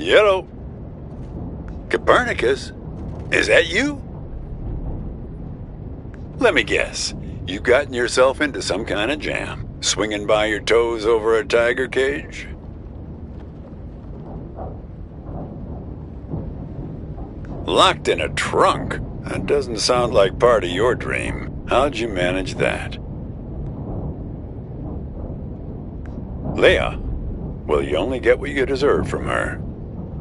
Yellow. Copernicus? Is that you? Let me guess. You've gotten yourself into some kind of jam. Swinging by your toes over a tiger cage? Locked in a trunk? That doesn't sound like part of your dream. How'd you manage that? Leah? Well, you only get what you deserve from her.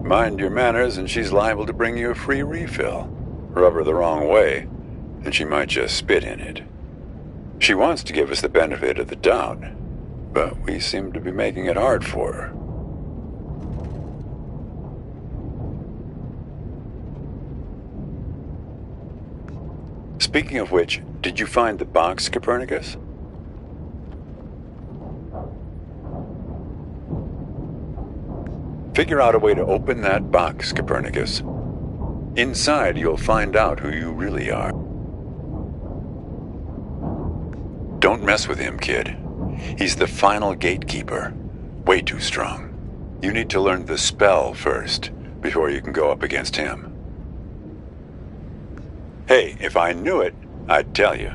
Mind your manners and she's liable to bring you a free refill. Rub her the wrong way, and she might just spit in it. She wants to give us the benefit of the doubt, but we seem to be making it hard for her. Speaking of which, did you find the box, Copernicus? Figure out a way to open that box, Copernicus. Inside, you'll find out who you really are. Don't mess with him, kid. He's the final gatekeeper. Way too strong. You need to learn the spell first, before you can go up against him. Hey, if I knew it, I'd tell you.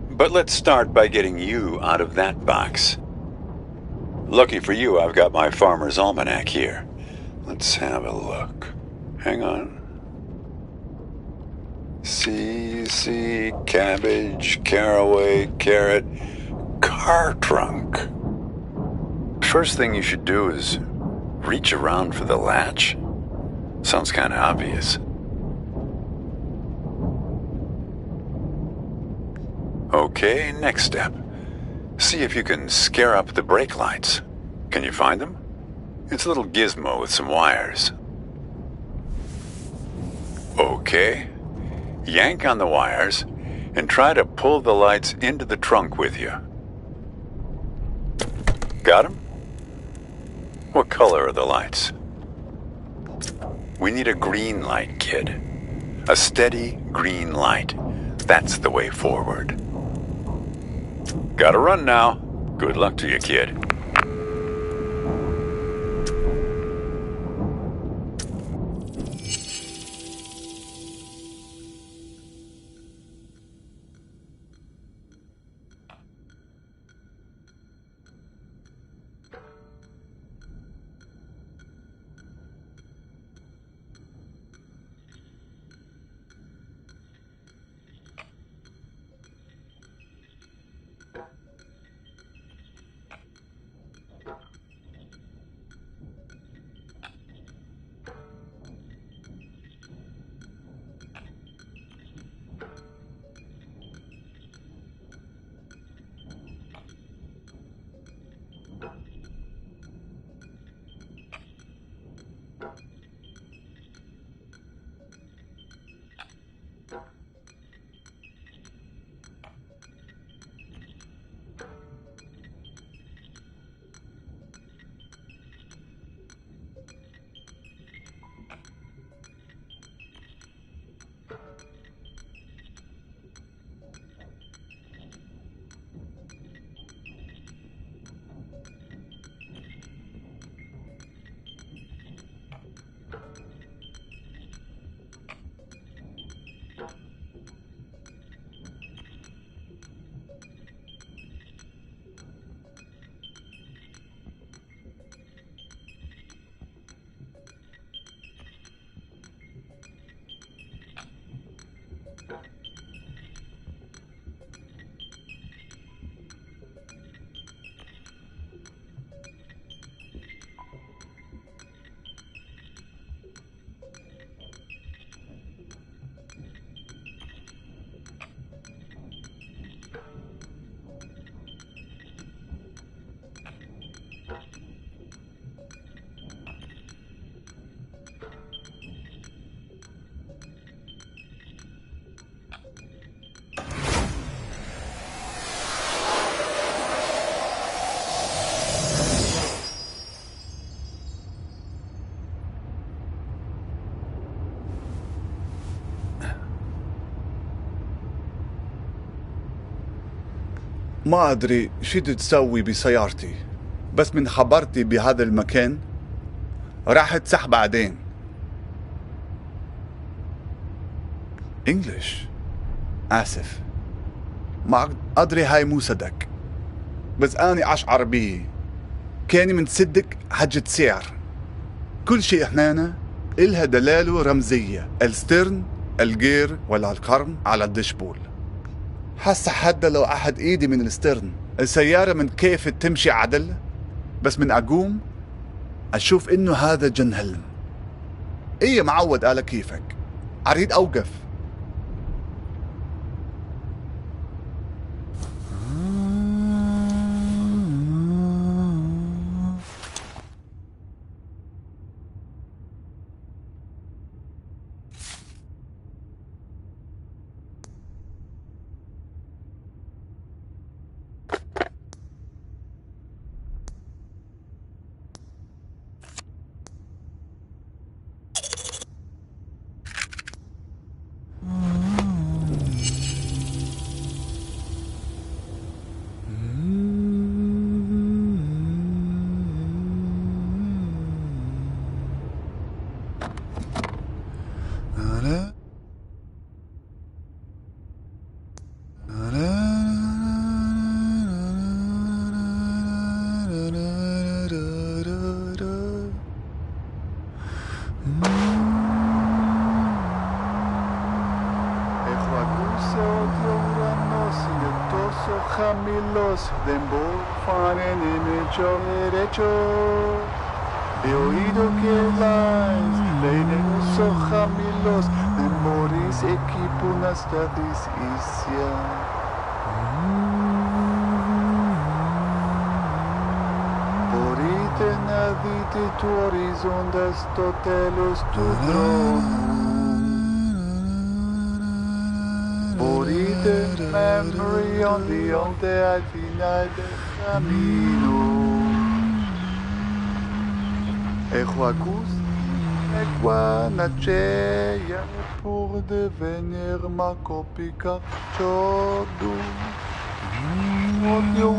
But let's start by getting you out of that box. Lucky for you, I've got my Farmer's Almanac here. Let's have a look. Hang on. C, cabbage, caraway, carrot, car trunk. First thing you should do is reach around for the latch. Sounds kind of obvious. Okay, next step. See if you can scare up the brake lights. Can you find them? It's a little gizmo with some wires. Okay. Yank on the wires and try to pull the lights into the trunk with you. Got them? What color are the lights? We need a green light, kid. A steady green light. That's the way forward. Gotta run now. Good luck to you, kid. ما أدري شو تسوي بسيارتي، بس من خبرتي بهذا المكان راح تسح بعدين. English. آسف، ما أدري هاي مو صدق، بس أنا أشعر بيه كاني من صدق حجة سعر. كل شيء هنا إلها دلالة رمزية، السترن، الجير ولا القرن على الدشبول. حاسة حتى لو أحد إيدي من السترن السيارة من كيف تمشي عدل، بس من أقوم أشوف إنه هذا جنهلم. إيه معود على كيفك، أريد أوقف. He oído que vais, leídos ojamilos, memoris equipunas tadis isya. Por eternidade tu horizondas totelos tu trono. Por memory on the onde al final del camino. Equacus, equanacheia, pour devenir ma copica chodu. What you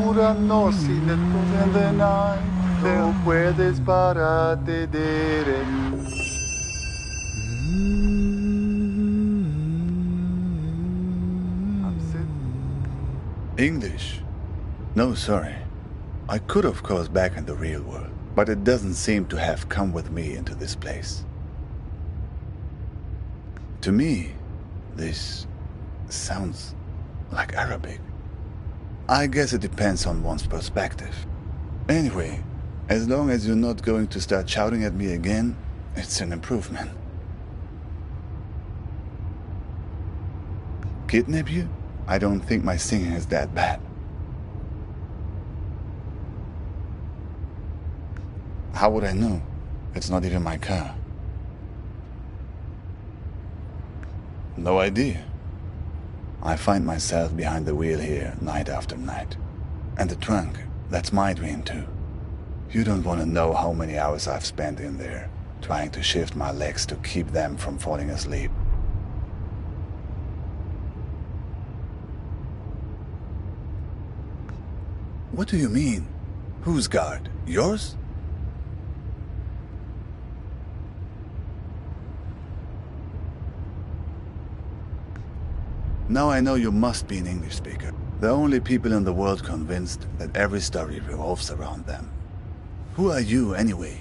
no sin it in the night, te puedes parar de derecho. English? No, sorry. I could, of course, back in the real world, but it doesn't seem to have come with me into this place. To me, this sounds like Arabic. I guess it depends on one's perspective. Anyway, as long as you're not going to start shouting at me again, it's an improvement. Kidnap you? I don't think my singing is that bad. How would I know? It's not even my car. No idea. I find myself behind the wheel here night after night. And the trunk, that's my dream too. You don't want to know how many hours I've spent in there, trying to shift my legs to keep them from falling asleep. What do you mean? Whose guard? Yours? Now I know you must be an English speaker. The only people in the world convinced that every story revolves around them. Who are you, anyway?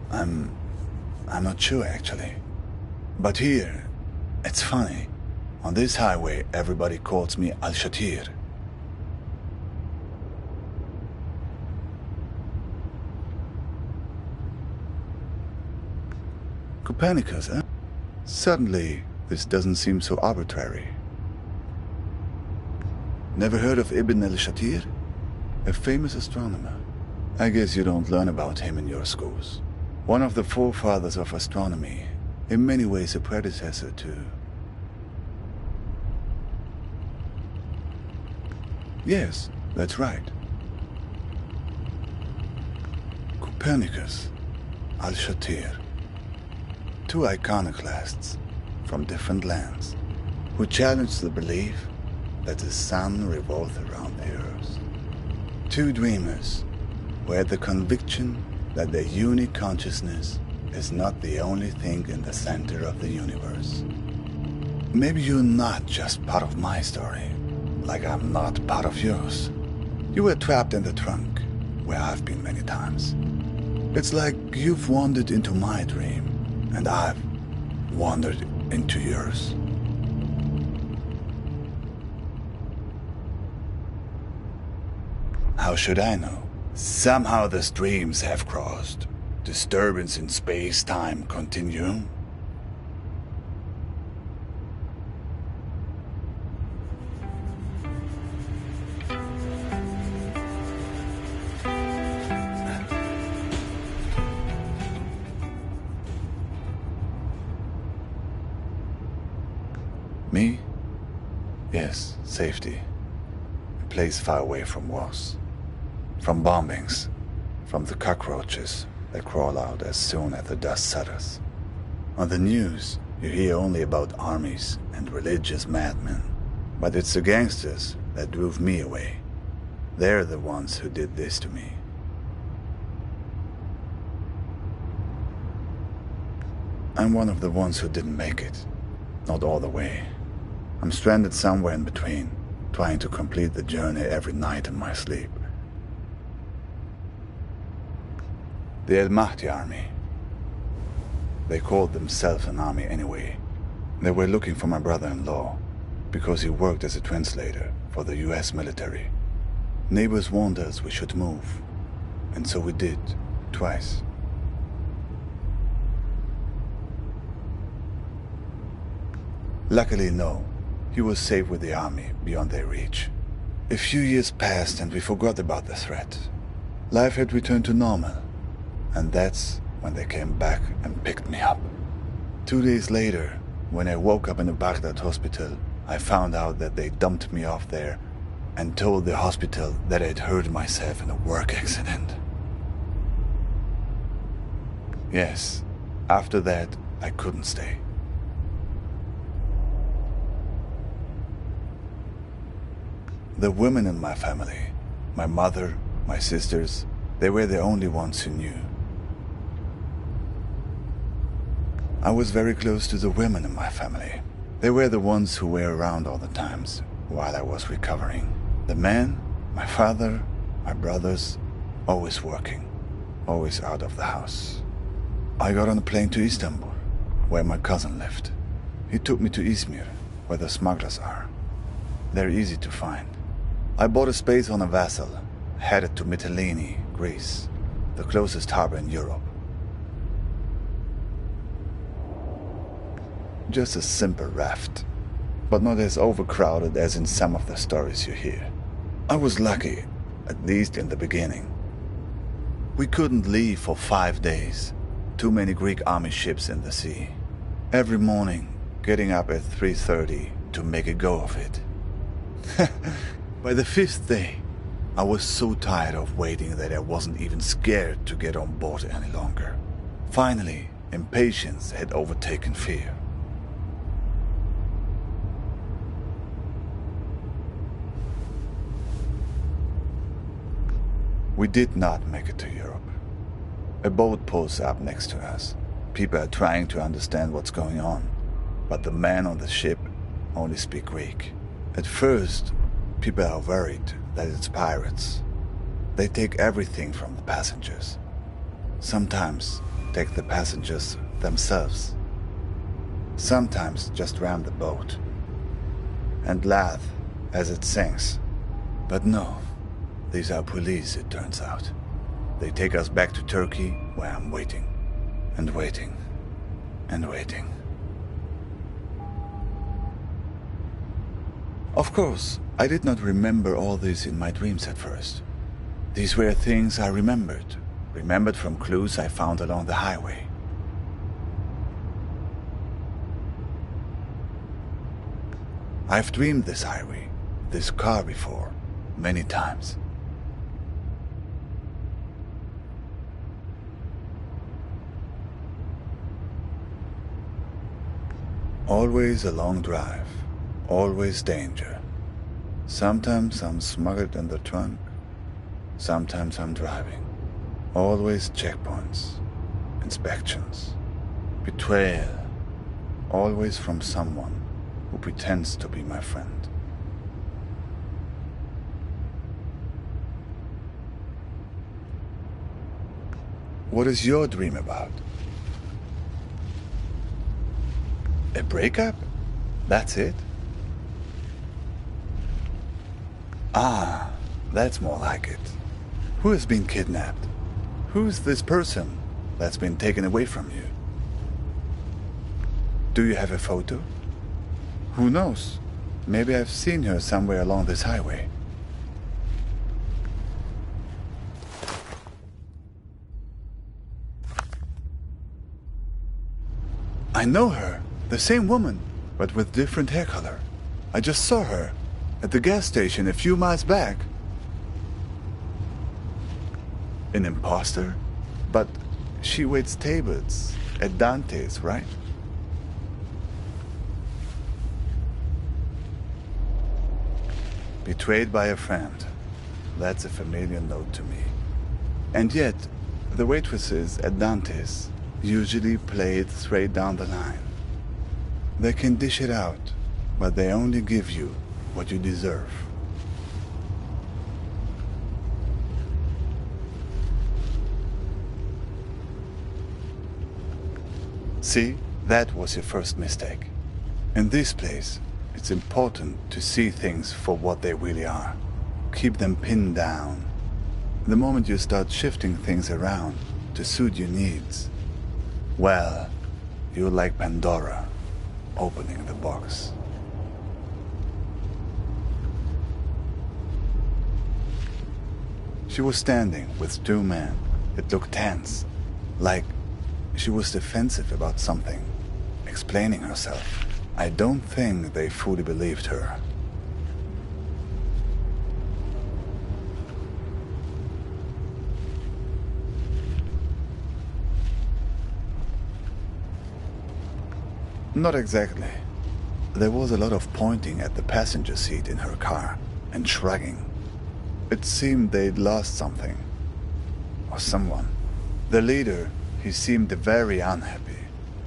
I'm not sure, actually. But here, it's funny. On this highway, everybody calls me Al-Shatir. Copernicus, huh? Suddenly, this doesn't seem so arbitrary. Never heard of Ibn al-Shatir? A famous astronomer. I guess you don't learn about him in your schools. One of the forefathers of astronomy, in many ways a predecessor to... Yes, that's right. Copernicus, Al-Shatir. Two iconoclasts from different lands who challenged the belief that the sun revolves around the earth. Two dreamers who had the conviction that their unique consciousness is not the only thing in the center of the universe. Maybe you're not just part of my story, like I'm not part of yours. You were trapped in the trunk, where I've been many times. It's like you've wandered into my dream, and I've wandered into yours. How should I know? Somehow the streams have crossed. Disturbance in space-time continuum. Me? Yes, safety. A place far away from wars. From bombings. From the cockroaches that crawl out as soon as the dust settles. On the news, you hear only about armies and religious madmen. But it's the gangsters that drove me away. They're the ones who did this to me. I'm one of the ones who didn't make it. Not all the way. I'm stranded somewhere in between, trying to complete the journey every night in my sleep. The El Mahdi army. They called themselves an army anyway. They were looking for my brother-in-law, because he worked as a translator for the US military. Neighbors warned us we should move, and so we did, twice. Luckily, no. He was safe with the army, beyond their reach. A few years passed and we forgot about the threat. Life had returned to normal. And that's when they came back and picked me up. 2 days later, when I woke up in a Baghdad hospital, I found out that they dumped me off there and told the hospital that I'd hurt myself in a work accident. Yes, after that, I couldn't stay. The women in my family, my mother, my sisters, they were the only ones who knew. I was very close to the women in my family. They were the ones who were around all the times while I was recovering. The men, my father, my brothers, always working, always out of the house. I got on a plane to Istanbul, where my cousin lived. He took me to Izmir, where the smugglers are. They're easy to find. I bought a space on a vessel, headed to Mytilene, Greece, the closest harbor in Europe. Just a simple raft, but not as overcrowded as in some of the stories you hear. I was lucky, at least in the beginning. We couldn't leave for 5 days. Too many Greek army ships in the sea. Every morning, getting up at 3:30 to make a go of it. By the 5th day, I was so tired of waiting that I wasn't even scared to get on board any longer. Finally, impatience had overtaken fear. We did not make it to Europe. A boat pulls up next to us. People are trying to understand what's going on, but the men on the ship only speak Greek. At first, people are worried that it's pirates. They take everything from the passengers. Sometimes take the passengers themselves. Sometimes just ram the boat and laugh as it sinks. But no, these are police, it turns out. They take us back to Turkey, where I'm waiting, and waiting, and waiting. Of course, I did not remember all this in my dreams at first. These were things I remembered from clues I found along the highway. I've dreamed this highway, this car before, many times. Always a long drive, always danger. Sometimes I'm smuggled in the trunk. Sometimes I'm driving. Always checkpoints, inspections, betrayal. Always from someone who pretends to be my friend. What is your dream about? A breakup? That's it? Ah, that's more like it. Who has been kidnapped? Who's this person that's been taken away from you? Do you have a photo? Who knows? Maybe I've seen her somewhere along this highway. I know her, the same woman, but with different hair color. I just saw her at the gas station a few miles back. An imposter? But she waits tables at Dante's, right? Betrayed by a friend. That's a familiar note to me. And yet, the waitresses at Dante's usually play it straight down the line. They can dish it out, but they only give you what you deserve. See, that was your first mistake. In this place, it's important to see things for what they really are. Keep them pinned down. The moment you start shifting things around to suit your needs, well, you're like Pandora, opening the box. She was standing with two men. It looked tense, like she was defensive about something, explaining herself. I don't think they fully believed her. Not exactly. There was a lot of pointing at the passenger seat in her car and shrugging. It seemed they'd lost something. Or someone. The leader, he seemed very unhappy.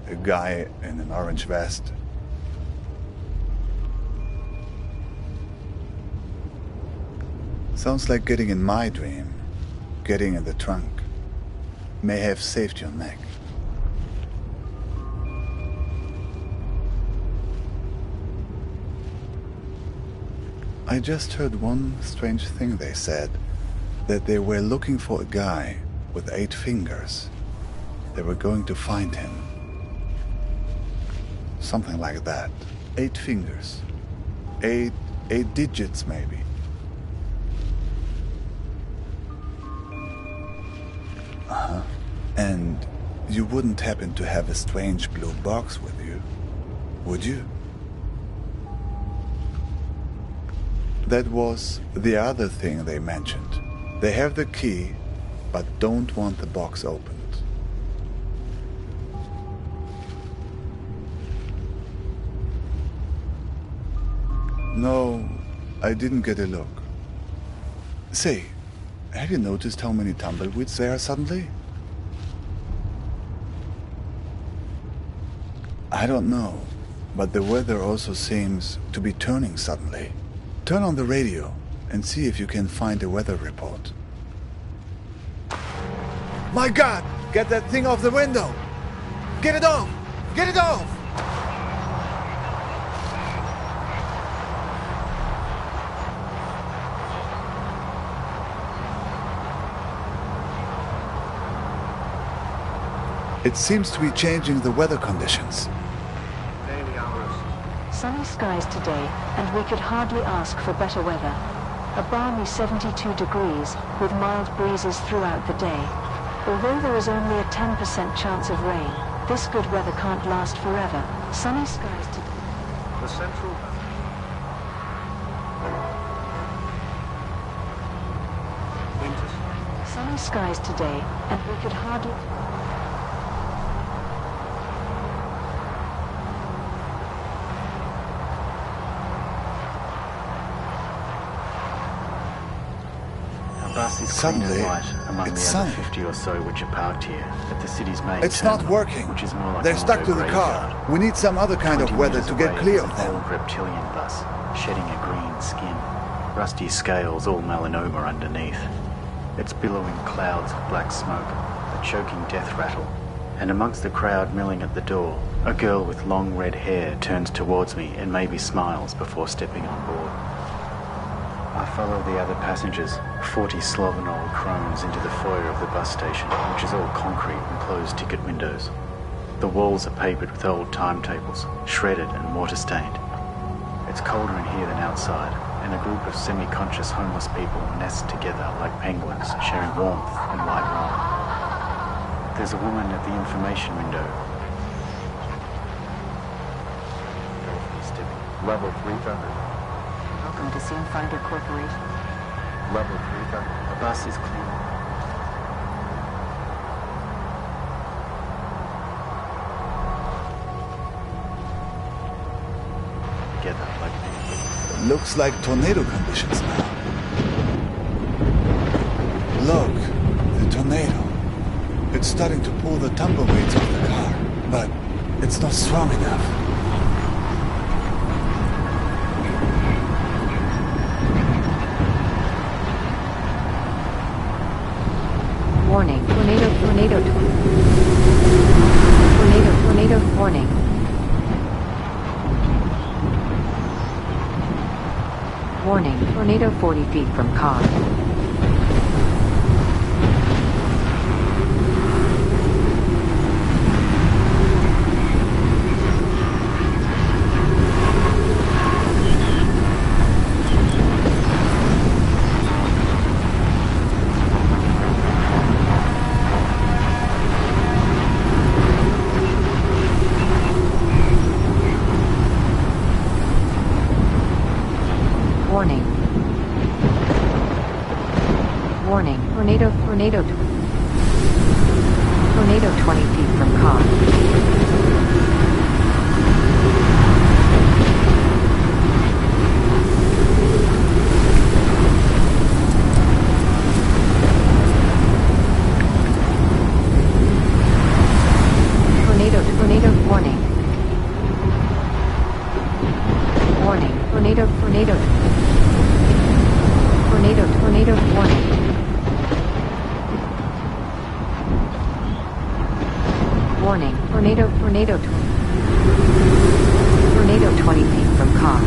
A guy in an orange vest. Sounds like getting in my dream. Getting in the trunk. May have saved your neck. I just heard one strange thing they said. That they were looking for a guy with 8 fingers. They were going to find him. Something like that. 8 fingers. 8 digits maybe. And you wouldn't happen to have a strange blue box with you, would you? That was the other thing they mentioned. They have the key, but don't want the box opened. No, I didn't get a look. Say, have you noticed how many tumbleweeds there are suddenly? I don't know, but the weather also seems to be turning suddenly. Turn on the radio and see if you can find a weather report. My God! Get that thing off the window! Get it off! Get it off! It seems to be changing the weather conditions. Daily hours. Sunny skies today, and we could hardly ask for better weather. A balmy 72 degrees, with mild breezes throughout the day. Although there is only a 10% chance of rain, this good weather can't last forever. Sunny skies today. The central... Winter. Sunny skies today, and we could hardly... bus is clean Suddenly, and light among it's the other sunny. 50 or so which are parked here at the city's main It's not terminal, working. which is more like They're an stuck to auto the car. graveyard. We need some other kind of 20 weather meters to get away clear is of an them. old reptilian bus, shedding a green skin, rusty scales, all melanoma underneath. It's billowing clouds of black smoke, a choking death rattle, and amongst the crowd milling at the door, a girl with long red hair turns towards me and maybe smiles before stepping on board. I follow the other passengers, 40 sloven old crones, into the foyer of the bus station, which is all concrete and closed ticket windows. The walls are papered with old timetables, shredded and water-stained. It's colder in here than outside, and a group of semi-conscious homeless people nest together like penguins, sharing warmth and white wine. There's a woman at the information window. Level 300. Welcome to Simfinder Corporation. Level 300. The bus is clean. Together like penguins. Looks like tornado conditions now. Look, the tornado. It's starting to pull the tumbleweeds off the car, but it's not strong enough. Warning, tornado, tornado, warning. Warning, tornado 40 feet from car. Warning. Warning, tornado 20 feet from car. Tornado, warning. Warning, tornado, tornado, warning. Warning, tornado, 20 feet from car.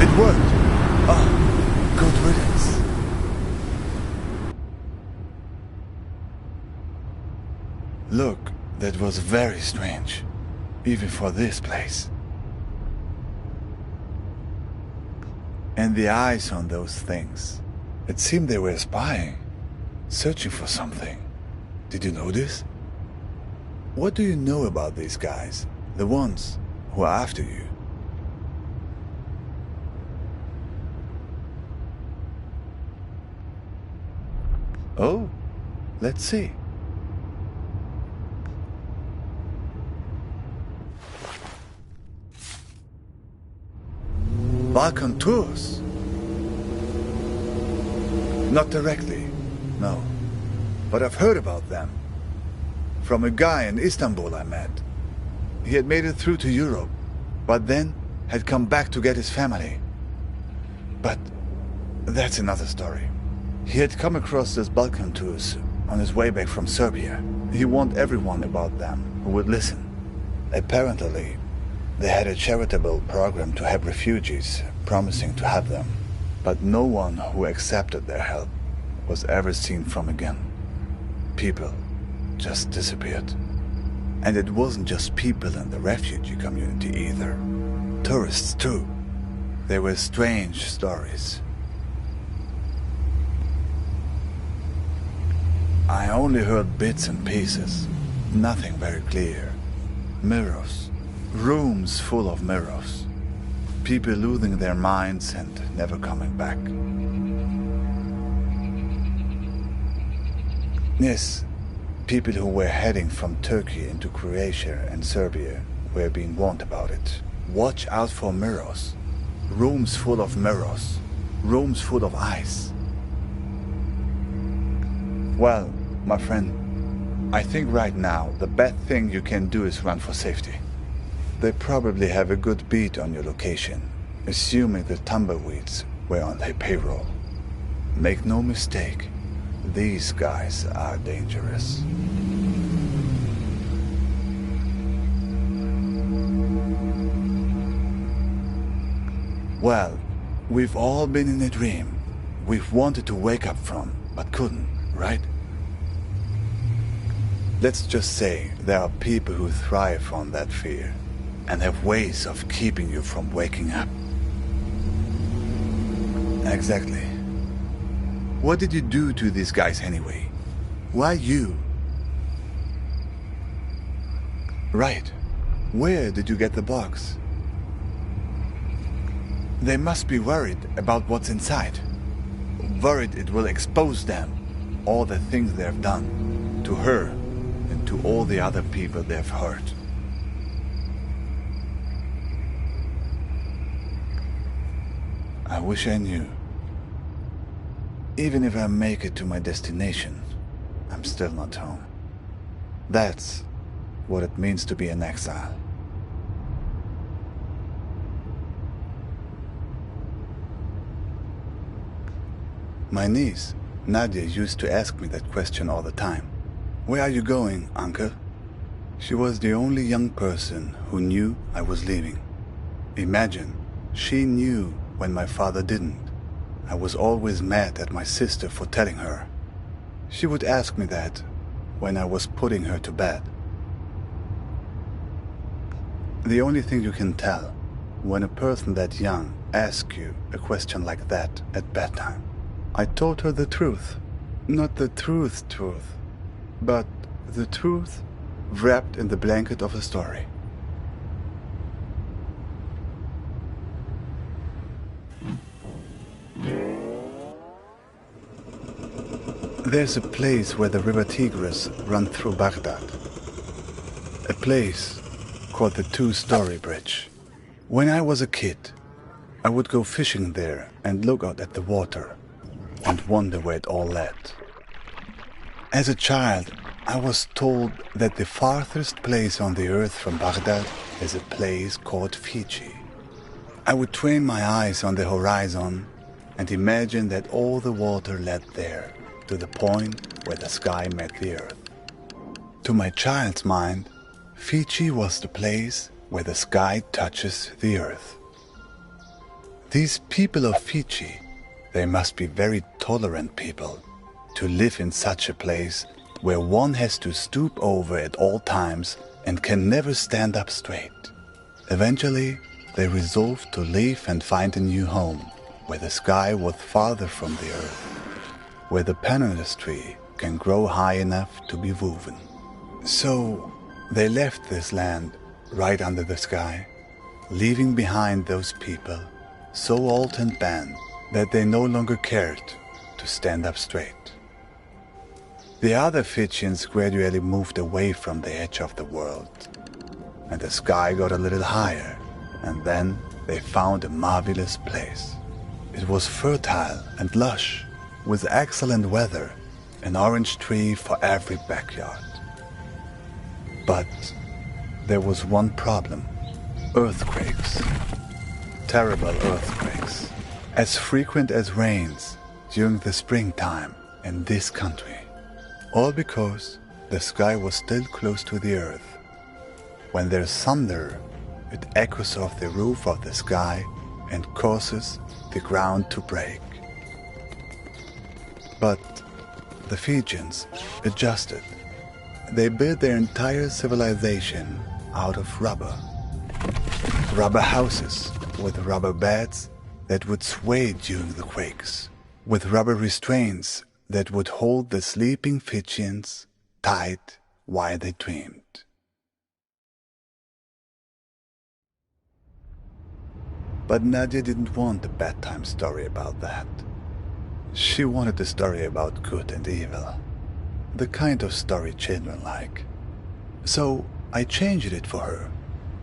It worked. Oh, good riddance. Look, that was very strange, even for this place. And the eyes on those things. It seemed they were spying, searching for something. Did you notice? What do you know about these guys, the ones who are after you? Oh, let's see. Balkan tours? Not directly, no. But I've heard about them. From a guy in Istanbul I met. He had made it through to Europe, but then had come back to get his family. But that's another story. He had come across those Balkan tours on his way back from Serbia. He warned everyone about them who would listen. Apparently, they had a charitable program to help refugees, promising to have them. But no one who accepted their help was ever seen from again. People just disappeared. And it wasn't just people in the refugee community either. Tourists too. There were strange stories. I only heard bits and pieces, nothing very clear. Mirrors. Rooms full of mirrors. People losing their minds and never coming back. Yes, people who were heading from Turkey into Croatia and Serbia were being warned about it. Watch out for mirrors. Rooms full of mirrors. Rooms full of ice. Well, my friend, I think right now the best thing you can do is run for safety. They probably have a good beat on your location, assuming the tumbleweeds were on their payroll. Make no mistake, these guys are dangerous. Well, we've all been in a dream we've wanted to wake up from, but couldn't, right? Let's just say there are people who thrive on that fear and have ways of keeping you from waking up. Exactly. What did you do to these guys anyway? Why you? Right. Where did you get the box? They must be worried about what's inside. Worried it will expose them, all the things they've done, to her and to all the other people they've hurt. I wish I knew. Even if I make it to my destination, I'm still not home. That's what it means to be an exile. My niece, Nadia, used to ask me that question all the time. Where are you going, uncle? She was the only young person who knew I was leaving. Imagine, she knew when my father didn't. I was always mad at my sister for telling her. She would ask me that when I was putting her to bed. The only thing you can tell when a person that young asks you a question like that at bedtime. I told her the truth. Not the truth, but the truth wrapped in the blanket of a story. There's a place where the river Tigris runs through Baghdad. A place called the Two-Story Bridge. When I was a kid, I would go fishing there and look out at the water and wonder where it all led. As a child, I was told that the farthest place on the earth from Baghdad is a place called Fiji. I would train my eyes on the horizon and imagine that all the water led there, to the point where the sky met the earth. To my child's mind, Fiji was the place where the sky touches the earth. These people of Fiji, they must be very tolerant people to live in such a place where one has to stoop over at all times and can never stand up straight. Eventually, they resolved to leave and find a new home where the sky was farther from the earth, where the pandanus tree can grow high enough to be woven. So they left this land right under the sky, leaving behind those people so old and bent that they no longer cared to stand up straight. The other Fijians gradually moved away from the edge of the world, and the sky got a little higher, and then they found a marvelous place. It was fertile and lush, with excellent weather, an orange tree for every backyard. But there was one problem: earthquakes. Terrible earthquakes, as frequent as rains during the springtime in this country. All because the sky was still close to the earth. When there's thunder, it echoes off the roof of the sky and causes the ground to break. But the Fijians adjusted. They built their entire civilization out of rubber. Rubber houses with rubber beds that would sway during the quakes, with rubber restraints that would hold the sleeping Fijians tight while they dreamed. But Nadia didn't want a bedtime story about that. She wanted a story about good and evil. The kind of story children like. So I changed it for her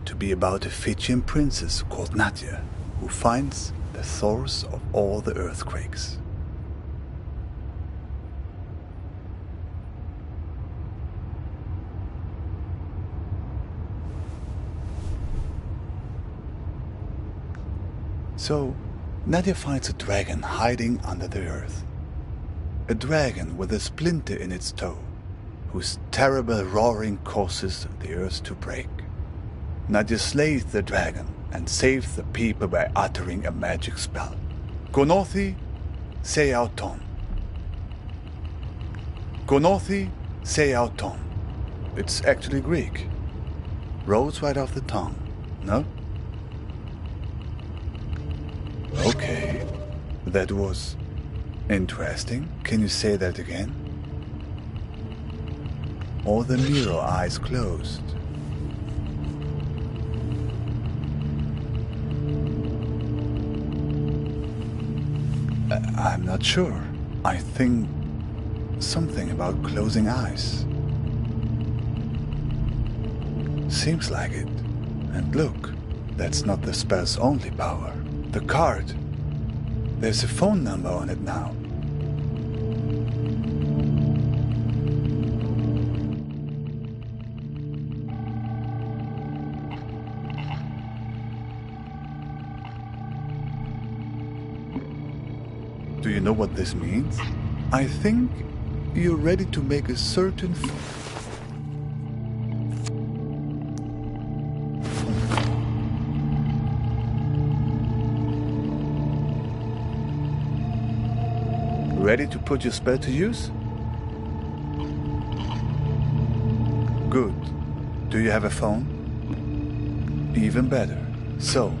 to be about a Fijian princess called Nadia, who finds the source of all the earthquakes. So, Nadia finds a dragon hiding under the earth. A dragon with a splinter in its toe, whose terrible roaring causes the earth to break. Nadia slays the dragon and saves the people by uttering a magic spell. Konothi Seauton. Konothi Seauton. It's actually Greek. Rolls right off the tongue, no? Okay, that was interesting. Can you say that again? Or the mirror eyes closed. I'm not sure. I think something about closing eyes. Seems like it. And look, that's not the spell's only power. The card. There's a phone number on it now. Do you know what this means? I think you're ready to make a certain Ready to put your spell to use? Good. Do you have a phone? Even better. So,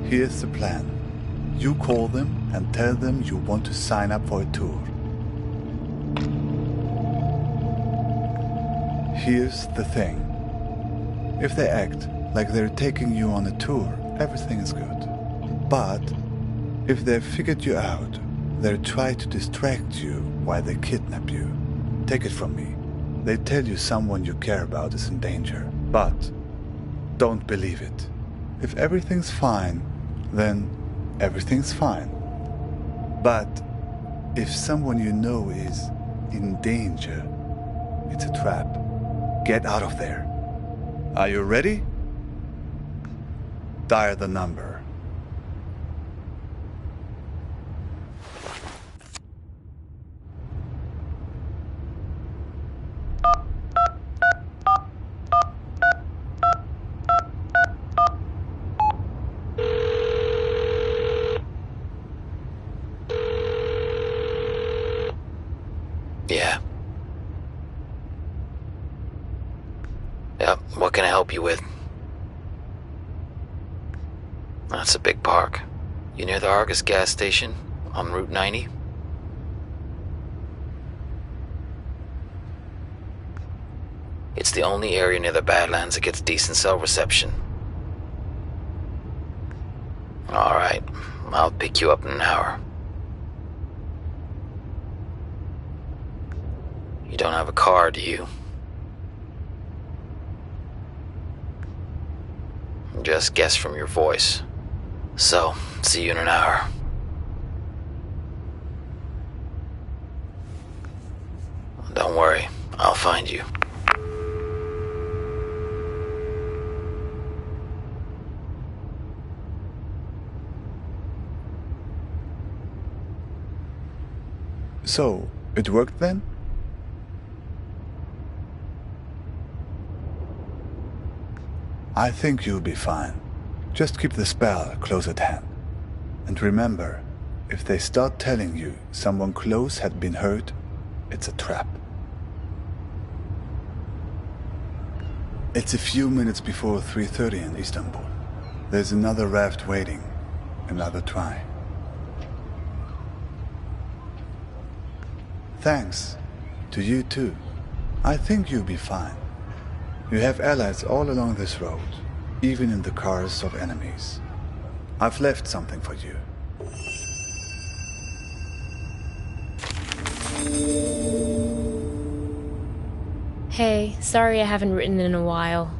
here's the plan. You call them and tell them you want to sign up for a tour. Here's the thing. If they act like they're taking you on a tour, everything is good. But if they've figured you out, they'll try to distract you while they kidnap you. Take it from me. They tell you someone you care about is in danger. But don't believe it. If everything's fine, then everything's fine. But if someone you know is in danger, it's a trap. Get out of there. Are you ready? Dial the number. Yeah. Yep, what can I help you with? That's a big park. You near the Argus gas station on Route 90? It's the only area near the Badlands that gets decent cell reception. Alright, I'll pick you up in an hour. You don't have a car, do you? Just guess from your voice. So, see you in an hour. Don't worry, I'll find you. So, it worked then? I think you'll be fine. Just keep the spell close at hand. And remember, if they start telling you someone close had been hurt, it's a trap. It's a few minutes before 3:30 in Istanbul. There's another raft waiting. Another try. Thanks. To you too. I think you'll be fine. You have allies all along this road, even in the cars of enemies. I've left something for you. Hey, sorry I haven't written in a while.